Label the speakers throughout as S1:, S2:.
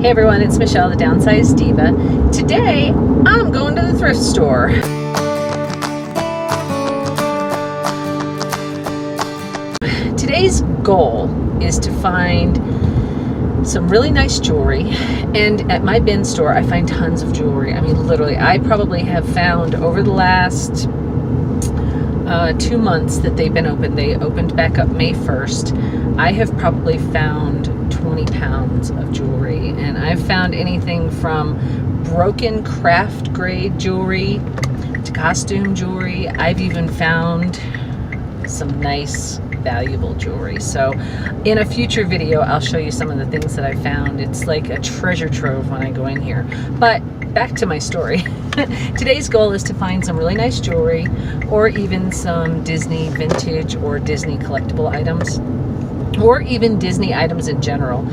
S1: Hey everyone, it's Michelle, the Downsized Diva. Today, I'm going to the thrift store. Today's goal is to find some really nice jewelry, and at my bin store, I find tons of jewelry. I mean, literally, I probably have found over the last 2 months that they've been open. They opened back up May 1st. I have probably found 20 pounds of jewelry, and I've found anything from broken craft grade jewelry to costume jewelry. I've even found some nice valuable jewelry. So in a future video, I'll show you some of the things that I found. It's like a treasure trove when I go in here. But back to my story. Today's goal is to find some really nice jewelry, or even some Disney vintage or Disney collectible items, or even Disney items in general.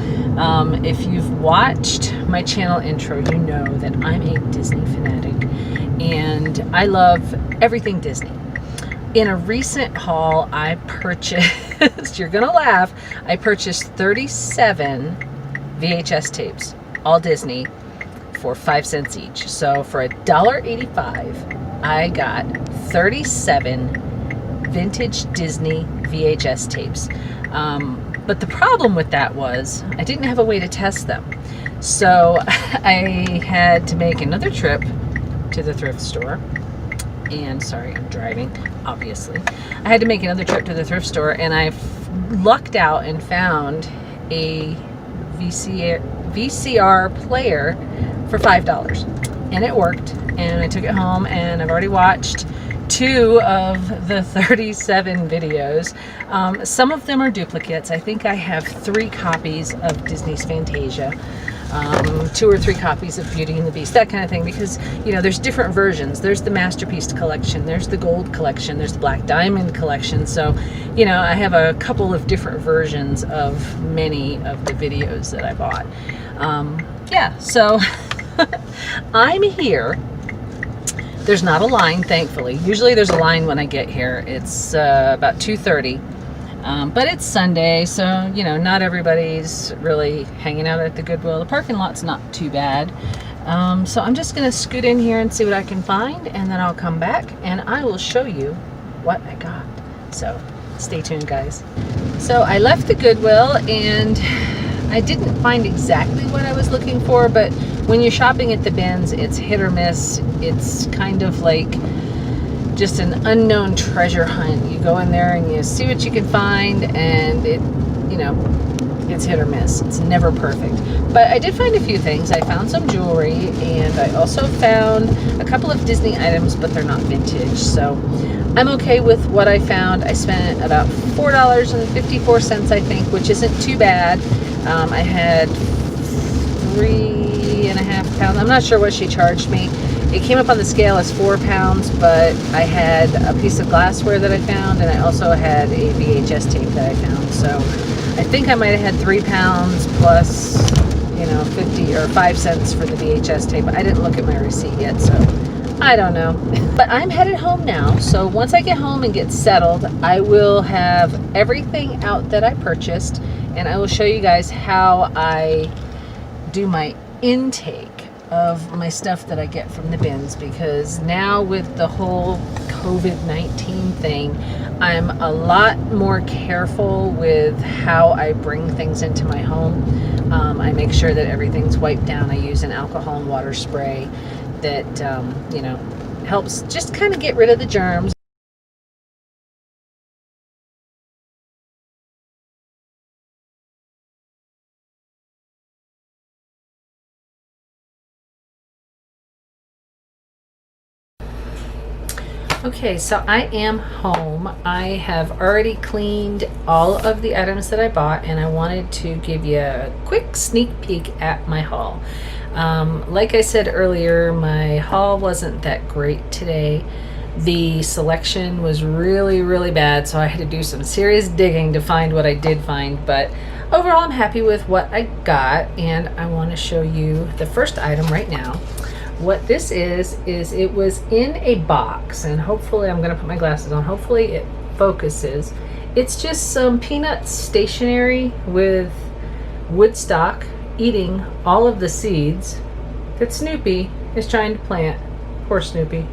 S1: If you've watched my channel intro, you know that I'm a Disney fanatic and I love everything Disney. In a recent haul, I purchased, you're gonna laugh, I purchased 37 VHS tapes, all Disney, for 5 cents each. So for $1.85, I got 37 vintage Disney VHS tapes. But the problem with that was I didn't have a way to test them. So I had to make another trip to the thrift store. And sorry, I'm driving, obviously. I had to make another trip to the thrift store, and I lucked out and found a VCR player for $5. And it worked, and I took it home, and I've already watched 2 of the 37 videos. Some of them are duplicates. I think I have 3 copies of Disney's Fantasia, 2 or 3 copies of Beauty and the Beast, that kind of thing, because, you know, there's different versions. There's the Masterpiece collection, there's the Gold collection, there's the Black Diamond collection. So, you know, I have a couple of different versions of many of the videos that I bought. Yeah, so I'm here. There's not a line, thankfully. Usually there's a line when I get here. It's about 2:30, but it's Sunday, so, you know, not everybody's really hanging out at the Goodwill. The parking lot's not too bad. So I'm just gonna scoot in here and see what I can find, and then I'll come back and I will show you what I got. So stay tuned, guys. So I left the Goodwill, and I didn't find exactly what I was looking for, but when you're shopping at the bins, it's hit or miss. It's kind of like just an unknown treasure hunt. You go in there and you see what you can find, and it, you know, it's hit or miss. It's never perfect. But I did find a few things. I found some jewelry, and I also found a couple of Disney items, but they're not vintage. So I'm okay with what I found. I spent about $4.54, I think, which isn't too bad. I had 3.5 pounds. I'm not sure what she charged me. It came up on the scale as 4 pounds, but I had a piece of glassware that I found, and I also had a VHS tape that I found. So I think I might have had 3 pounds plus, you know, 50 or 5 cents for the VHS tape. I didn't look at my receipt yet, so I don't know. But I'm headed home now, so once I get home and get settled, I will have everything out that I purchased, and I will show you guys how I do my intake of my stuff that I get from the bins, because now with the whole COVID-19 thing, I'm a lot more careful with how I bring things into my home. I make sure that everything's wiped down. I use an alcohol and water spray that, you know, helps just kind of get rid of the germs. Okay, so I am home. I have already cleaned all of the items that I bought, and I wanted to give you a quick sneak peek at my haul. Like I said earlier, my haul wasn't that great today. The selection was really, really bad, so I had to do some serious digging to find what I did find, but overall I'm happy with what I got, and I want to show you the first item right now. What this is it was in a box, and hopefully, I'm going to put my glasses on, hopefully it focuses. It's just some peanut stationery with Woodstock eating all of the seeds that Snoopy is trying to plant. Poor Snoopy.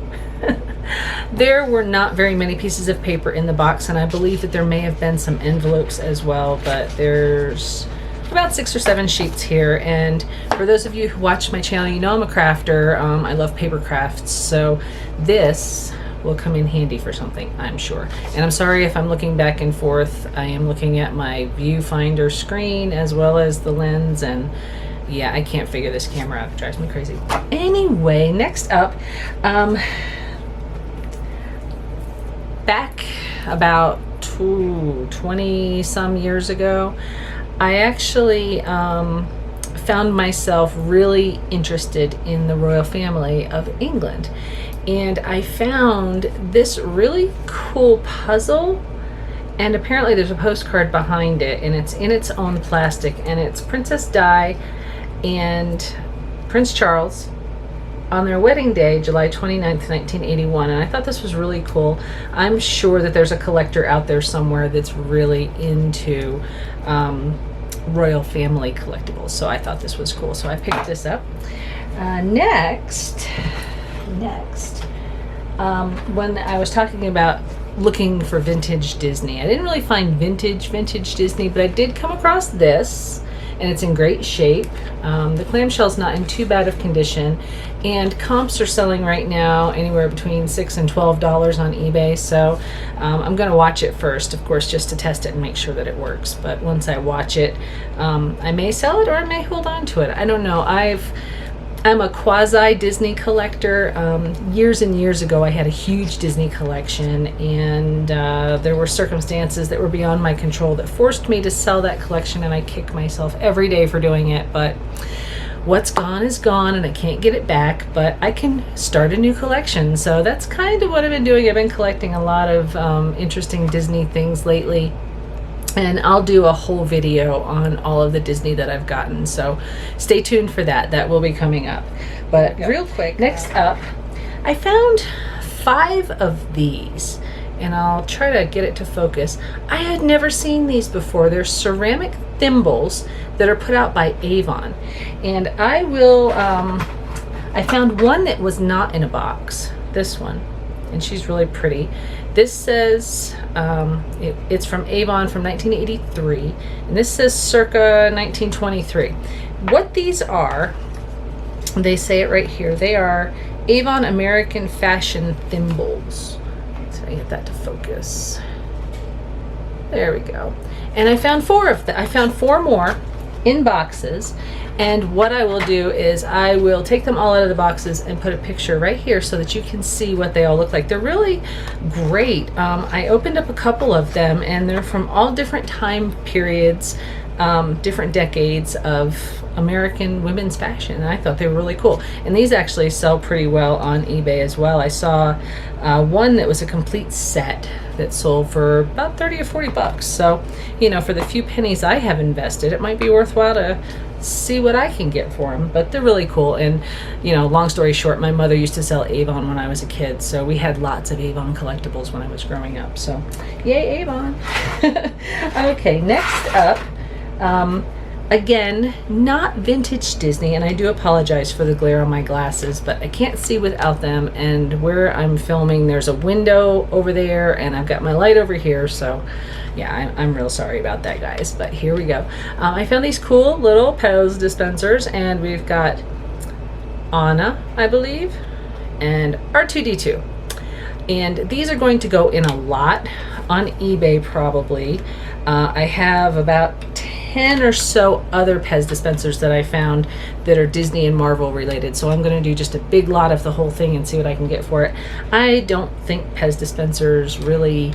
S1: There were not very many pieces of paper in the box, and I believe that there may have been some envelopes as well, but there's about 6 or 7 sheets here. And for those of you who watch my channel, you know I'm a crafter. I love paper crafts, so this will come in handy for something, I'm sure. And I'm sorry if I'm looking back and forth. I am looking at my viewfinder screen as well as the lens, and yeah, I can't figure this camera out. It drives me crazy. Anyway, next up, back about 20 some years ago, I actually found myself really interested in the royal family of England, and I found this really cool puzzle, and apparently there's a postcard behind it, and it's in its own plastic, and it's Princess Di and Prince Charles on their wedding day, July 29th, 1981, and I thought this was really cool. I'm sure that there's a collector out there somewhere that's really into royal family collectibles, so I thought this was cool, so I picked this up. Next, when I was talking about looking for vintage Disney, I didn't really find vintage Disney, but I did come across this, and it's in great shape. The clamshell's not in too bad of condition, and comps are selling right now anywhere between $6 and $12 on eBay, so I'm going to watch it first, of course, just to test it and make sure that it works. But once I watch it, I may sell it or I may hold on to it. I don't know. I'm a quasi Disney collector. Years and years ago, I had a huge Disney collection, and there were circumstances that were beyond my control that forced me to sell that collection, and I kick myself every day for doing it. But what's gone is gone, and I can't get it back, but I can start a new collection. So that's kind of what I've been doing. I've been collecting a lot of interesting Disney things lately, and I'll do a whole video on all of the Disney that I've gotten, so stay tuned for that. That will be coming up. But real quick, next up, I found 5 of these, and I'll try to get it to focus. I had never seen these before. They're ceramic thimbles that are put out by Avon, and I found one that was not in a box, this one, and she's really pretty. This says, it's from Avon from 1983, and this says circa 1923. What these are, they say it right here, they are Avon American Fashion Thimbles. Let's see if I get that to focus. There we go. And I found 4 of them. I found 4 more in boxes, and what I will do is I will take them all out of the boxes and put a picture right here so that you can see what they all look like. They're really great. I opened up a couple of them, and they're from all different time periods, different decades of American women's fashion, and I thought they were really cool. And these actually sell pretty well on eBay as well. I saw one that was a complete set that sold for about 30 or 40 bucks. So, you know, for the few pennies I have invested, it might be worthwhile to see what I can get for them. But they're really cool. And, you know, long story short, my mother used to sell Avon when I was a kid, so we had lots of Avon collectibles when I was growing up. So yay, Avon. Okay, next up, again, not vintage Disney, and I do apologize for the glare on my glasses, but I can't see without them, and where I'm filming there's a window over there, and I've got my light over here, so yeah, I'm real sorry about that, guys. But here we go. I found these cool little Pez dispensers, and we've got Anna, I believe, and R2-D2, and these are going to go in a lot on eBay probably. I have about 10 or so other Pez dispensers that I found that are Disney and Marvel related, so I'm going to do just a big lot of the whole thing and see what I can get for it. I don't think Pez dispensers really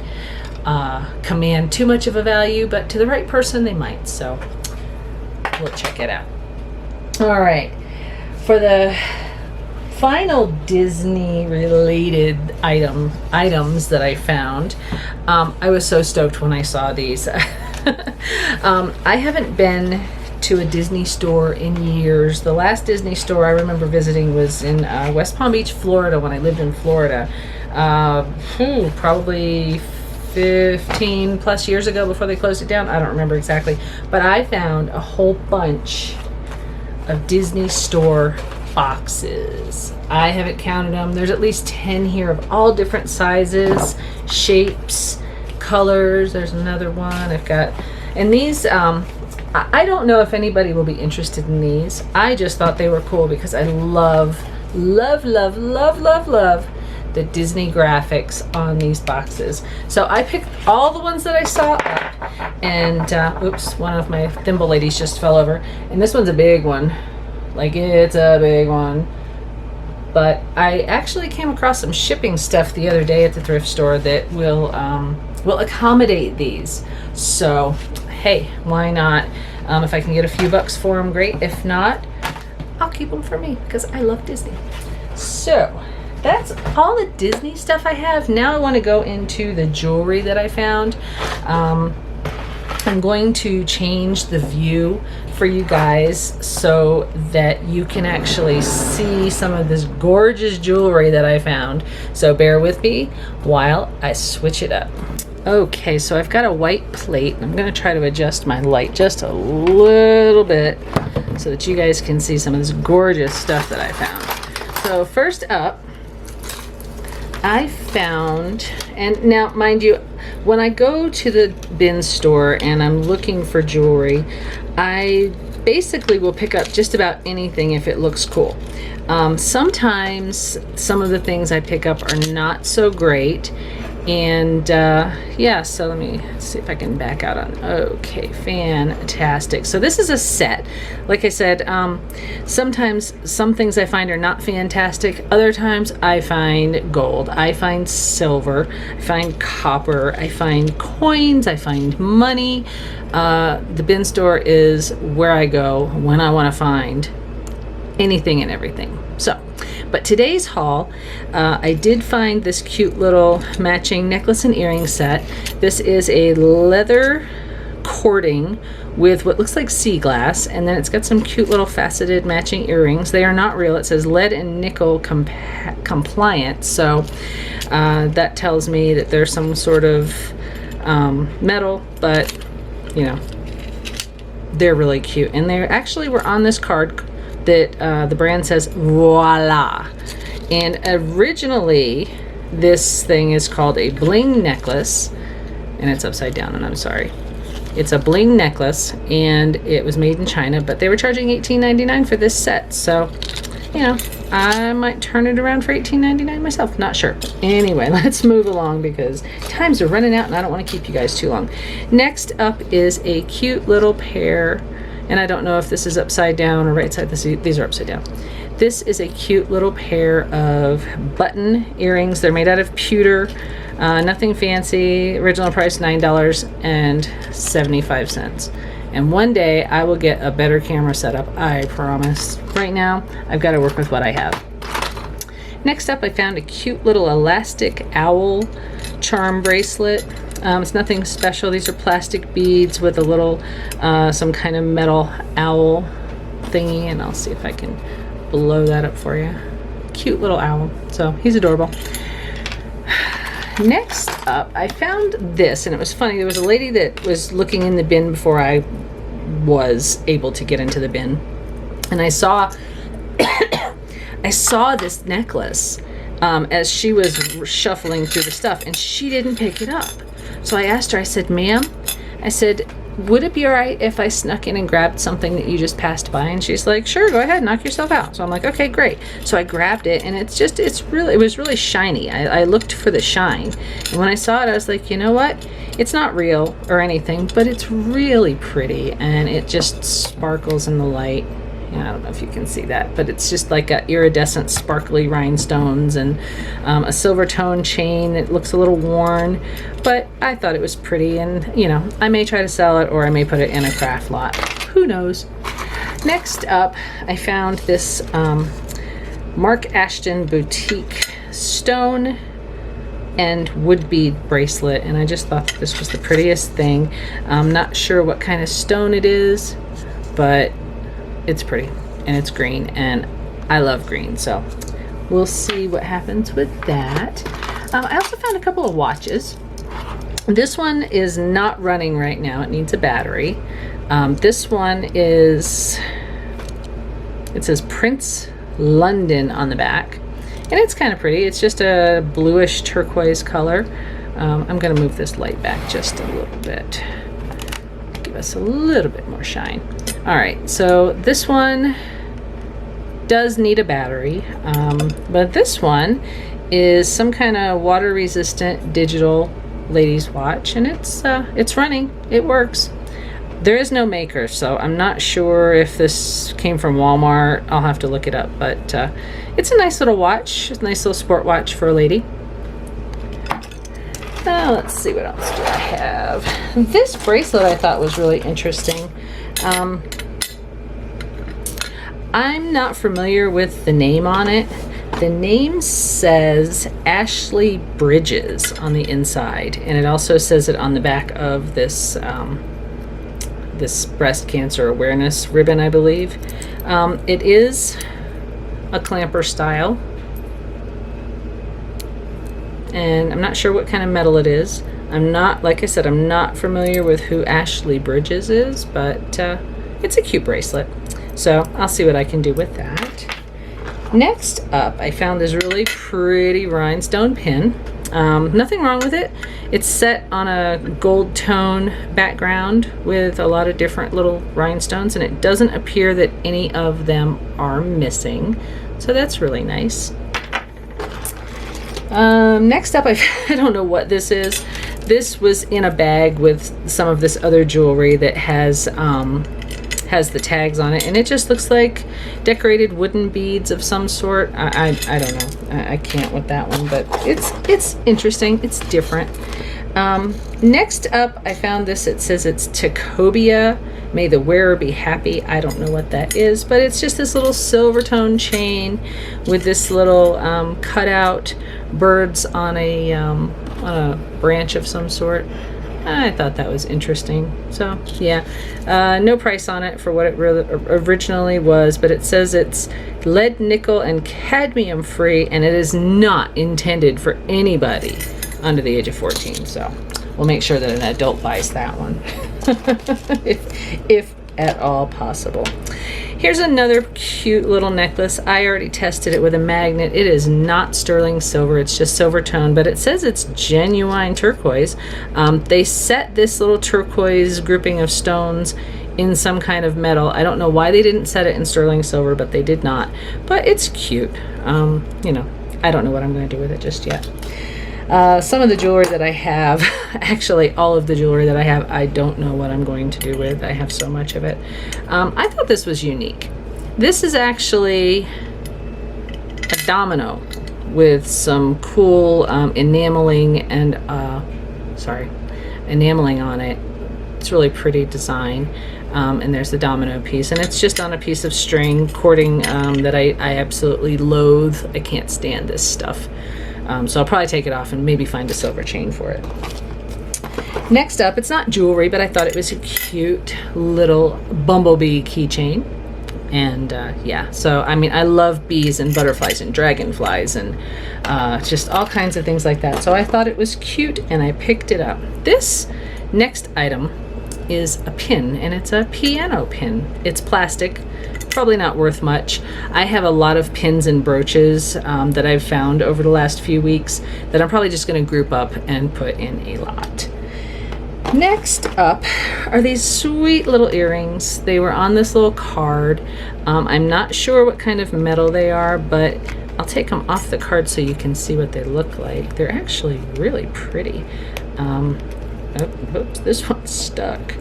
S1: command too much of a value, but to the right person they might, so we'll check it out. All right, for the final Disney related items that I found, I was so stoked when I saw these. I haven't been to a Disney store in years. The last Disney store I remember visiting was in West Palm Beach, Florida, when I lived in Florida. Probably 15 plus years ago, before they closed it down. I don't remember exactly, but I found a whole bunch of Disney Store boxes. I haven't counted them. There's at least 10 here of all different sizes, shapes, colors. There's another one I've got. And these, I don't know if anybody will be interested in these. I just thought they were cool because I love the Disney graphics on these boxes. So I picked all the ones that I saw up, and oops, one of my thimble ladies just fell over, and this one's a big one. Like, it's a big one. But I actually came across some shipping stuff the other day at the thrift store that will accommodate these. So hey, why not? If I can get a few bucks for them, great. If not, I'll keep them for me because I love Disney. So that's all the Disney stuff I have. Now I want to go into the jewelry that I found. I'm going to change the view for you guys so that you can actually see some of this gorgeous jewelry that I found. So bear with me while I switch it up. Okay, so I've got a white plate. I'm going to try to adjust my light just a little bit so that you guys can see some of this gorgeous stuff that I found. So first up, I found, and now mind you, when I go to the bin store and I'm looking for jewelry, I basically will pick up just about anything if it looks cool. Sometimes some of the things I pick up are not so great. And yeah, so let me see if I can back out on. Okay, fantastic. So this is a set. Like I said, sometimes some things I find are not fantastic. Other times I find gold, I find silver, I find copper, I find coins, I find money. The bin store is where I go when I want to find anything and everything. So, but today's haul, I did find this cute little matching necklace and earring set. This is a leather cording with what looks like sea glass, and then it's got some cute little faceted matching earrings. They are not real. It says lead and nickel compliant, so that tells me that there's some sort of metal, but you know, they're really cute. And they actually were on this card that the brand says voila. And originally this thing is called a Bling Necklace, and it's upside down, and I'm sorry. It's a Bling Necklace, and it was made in China, but they were charging $18.99 for this set. So, you know, I might turn it around for $18.99 myself. Not sure. But anyway, let's move along because times are running out and I don't want to keep you guys too long. Next up is a cute little pair, and I don't know if this is upside down or right side. These are upside down. This is a cute little pair of button earrings. They're made out of pewter. Nothing fancy. Original price $9.75. And one day I will get a better camera setup, I promise. Right now, I've got to work with what I have. Next up, I found a cute little elastic owl charm bracelet. It's nothing special. These are plastic beads with a little, some kind of metal owl thingy, and I'll see if I can blow that up for you. Cute little owl. So he's adorable. Next up, I found this, and it was funny. There was a lady that was looking in the bin before I was able to get into the bin, and I saw I saw this necklace as she was shuffling through the stuff, and she didn't pick it up. So I asked her, I said, ma'am, I said, would it be all right if I snuck in and grabbed something that you just passed by? And she's like, sure, go ahead, knock yourself out. So I'm like, okay, great. So I grabbed it, and it was really shiny. I looked for the shine, and when I saw it, I was like, you know what? It's not real or anything, but it's really pretty, and it just sparkles in the light. I don't know if you can see that, but it's just like a iridescent sparkly rhinestones and a silver tone chain that looks a little worn, but I thought it was pretty, and you know, I may try to sell it or I may put it in a craft lot. Who knows? Next up, I found this Mark Ashton boutique stone and wood bead bracelet, and I just thought this was the prettiest thing. I'm not sure what kind of stone it is, but it's pretty, and it's green, and I love green, so we'll see what happens with that. I also found a couple of watches. This one is not running right now. It needs a battery. This one is It says Prince London on the back, and it's kind of pretty. It's just a bluish turquoise color. I'm going to move this light back just a little bit, give us a little bit more shine. All right, so this one does need a battery, but this one is some kind of water resistant digital ladies watch, and it's running. It works. There is no maker, so I'm not sure if this came from Walmart. I'll have to look it up, but it's a nice little watch. It's a nice little sport watch for a lady. Let's see, what else do I have? This bracelet I thought was really interesting. I'm not familiar with the name on it. The name says Ashley Bridges on the inside, and it also says it on the back of this this breast cancer awareness ribbon, I believe. It is a clamper style, and I'm not sure what kind of metal it is. I'm not, like I said, I'm not familiar with who Ashley Bridges is, but it's a cute bracelet, so I'll see what I can do with that. Next up, I found this really pretty rhinestone pin. Nothing wrong with it. It's set on a gold tone background with a lot of different little rhinestones, and it doesn't appear that any of them are missing, so that's really nice. Next up, I don't know what this is. This was in a bag with some of this other jewelry that has the tags on it, and it just looks like decorated wooden beads of some sort. I don't know. I can't with that one, but it's interesting. It's different. Next up, I found this. It says it's Tacobia. May the wearer be happy. I don't know what that is, but it's just this little silver tone chain with this little cutout birds on a branch of some sort. I thought that was interesting. So yeah, no price on it for what it really originally was, but it says it's lead, nickel, and cadmium free, and it is not intended for anybody under the age of 14. So we'll make sure that an adult buys that one, if at all possible. Here's another cute little necklace. I already tested it with a magnet. It is not sterling silver, it's just silver tone, but it says it's genuine turquoise. They set this little turquoise grouping of stones in some kind of metal. I don't know why they didn't set it in sterling silver, but they did not. But it's cute. You know, I don't know what I'm going to do with it just yet. Some of the jewelry that I have, actually all of the jewelry that I have, I don't know what I'm going to do with. I have so much of it. I thought this was unique. This is actually a domino with some cool enameling and enameling on it. It's really pretty design. And there's the domino piece, and it's just on a piece of string cording that I absolutely loathe. I can't stand this stuff. So I'll probably take it off and maybe find a silver chain for it. Next up, it's not jewelry, but I thought it was a cute little Bumblebee keychain. And yeah, so I mean, I love bees and butterflies and dragonflies and just all kinds of things like that. So I thought it was cute and I picked it up. This next item is a pin, and it's a piano pin. It's plastic. Probably not worth much. I have a lot of pins and brooches that I've found over the last few weeks that I'm probably just going to group up and put in a lot. Next up are these sweet little earrings. They were on this little card. I'm not sure what kind of metal they are, but I'll take them off the card so you can see what they look like. They're actually really pretty. Oops, this one's stuck.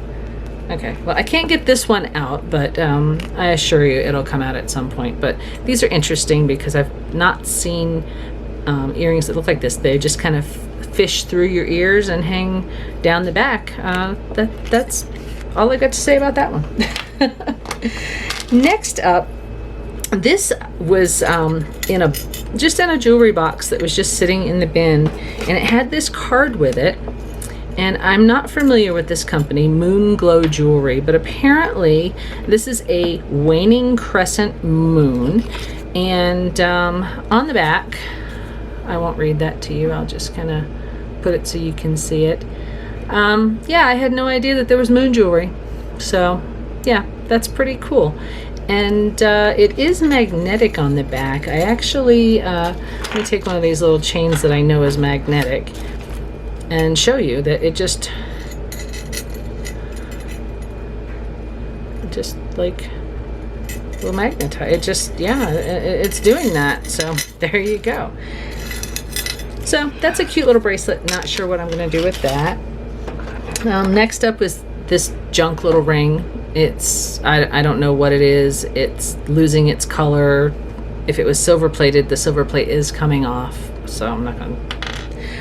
S1: Okay, well, I can't get this one out, but I assure you it'll come out at some point. But these are interesting because I've not seen earrings that look like this. They just kind of fish through your ears and hang down the back. That's all I got to say about that one. Next up, this was in a jewelry box that was just sitting in the bin, and it had this card with it. And I'm not familiar with this company, Moonglow Jewelry, but apparently this is a waning crescent moon. And on the back, I won't read that to you, I'll just kind of put it so you can see it. Yeah, I had no idea that there was moon jewelry. So yeah, that's pretty cool. And it is magnetic on the back. I actually, let me take one of these little chains that I know is magnetic and show you that it just like will magnetize. It just, yeah, it's doing that. So there you go. So that's a cute little bracelet. Not sure what I'm going to do with that. Next up is this junk little ring. It's, I don't know what it is. It's losing its color. If it was silver plated, the silver plate is coming off. So I'm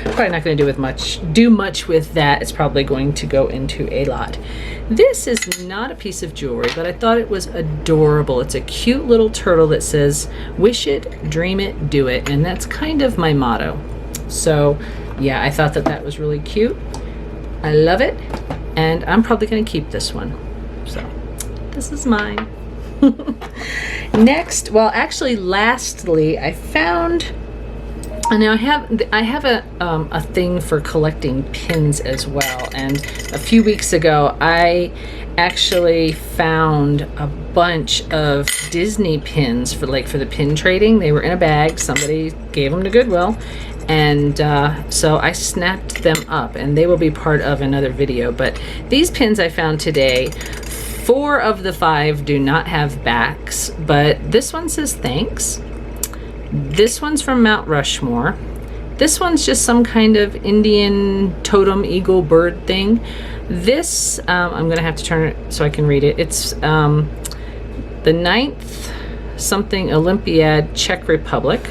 S1: probably not going to do much with that. It's probably going to go into a lot. This is not a piece of jewelry, but I thought it was adorable. It's a cute little turtle that says, "Wish it, dream it, do it." And that's kind of my motto. So yeah, I thought that was really cute. I love it. And I'm probably going to keep this one. So this is mine. Next, well, actually, lastly, I found, and now I have a thing for collecting pins as well. And a few weeks ago, I actually found a bunch of Disney pins for the pin trading. They were in a bag. Somebody gave them to Goodwill. And so I snapped them up, and they will be part of another video. But these pins I found today, 4 of the 5 do not have backs, but this one says thanks. This one's from Mount Rushmore. This one's just some kind of Indian totem eagle bird thing. This, I'm gonna have to turn it so I can read it. It's the 9th something Olympiad, Czech Republic.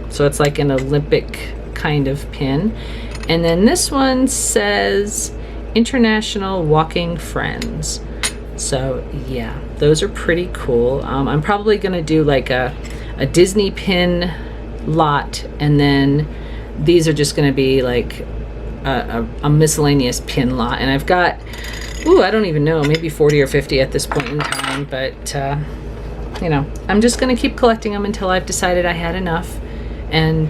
S1: So it's like an Olympic kind of pin. And then this one says International Walking Friends. So yeah, those are pretty cool. I'm probably gonna do like a Disney pin lot, and then these are just gonna be like a miscellaneous pin lot. And I've got, I don't even know, maybe 40 or 50 at this point in time, but you know, I'm just gonna keep collecting them until I've decided I had enough and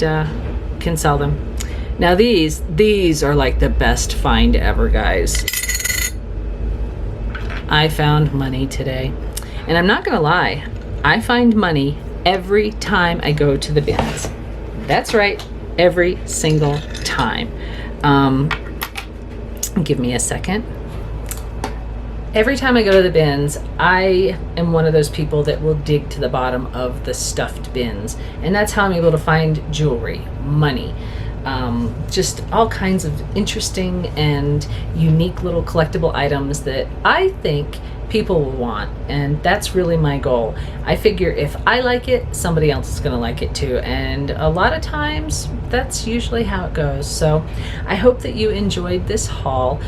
S1: can sell them. Now these are like the best find ever, guys. I found money today, and I'm not gonna lie, I find money every time I go to the bins. That's right, every single time. Give me a second. Every time I go to the bins, I am one of those people that will dig to the bottom of the stuffed bins, and that's how I'm able to find jewelry, money, just all kinds of interesting and unique little collectible items that I think people will want, and that's really my goal. I figure if I like it, somebody else is gonna like it too, and a lot of times that's usually how it goes. So I hope that you enjoyed this haul.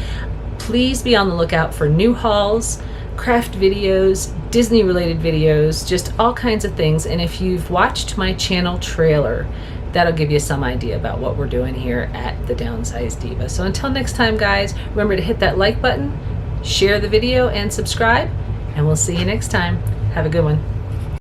S1: Please be on the lookout for new hauls, craft videos, Disney related videos, just all kinds of things. And if you've watched my channel trailer, that'll give you some idea about what we're doing here at the Downsized Diva. So until next time, guys, remember to hit that like button, share the video, and subscribe, and we'll see you next time. Have a good one.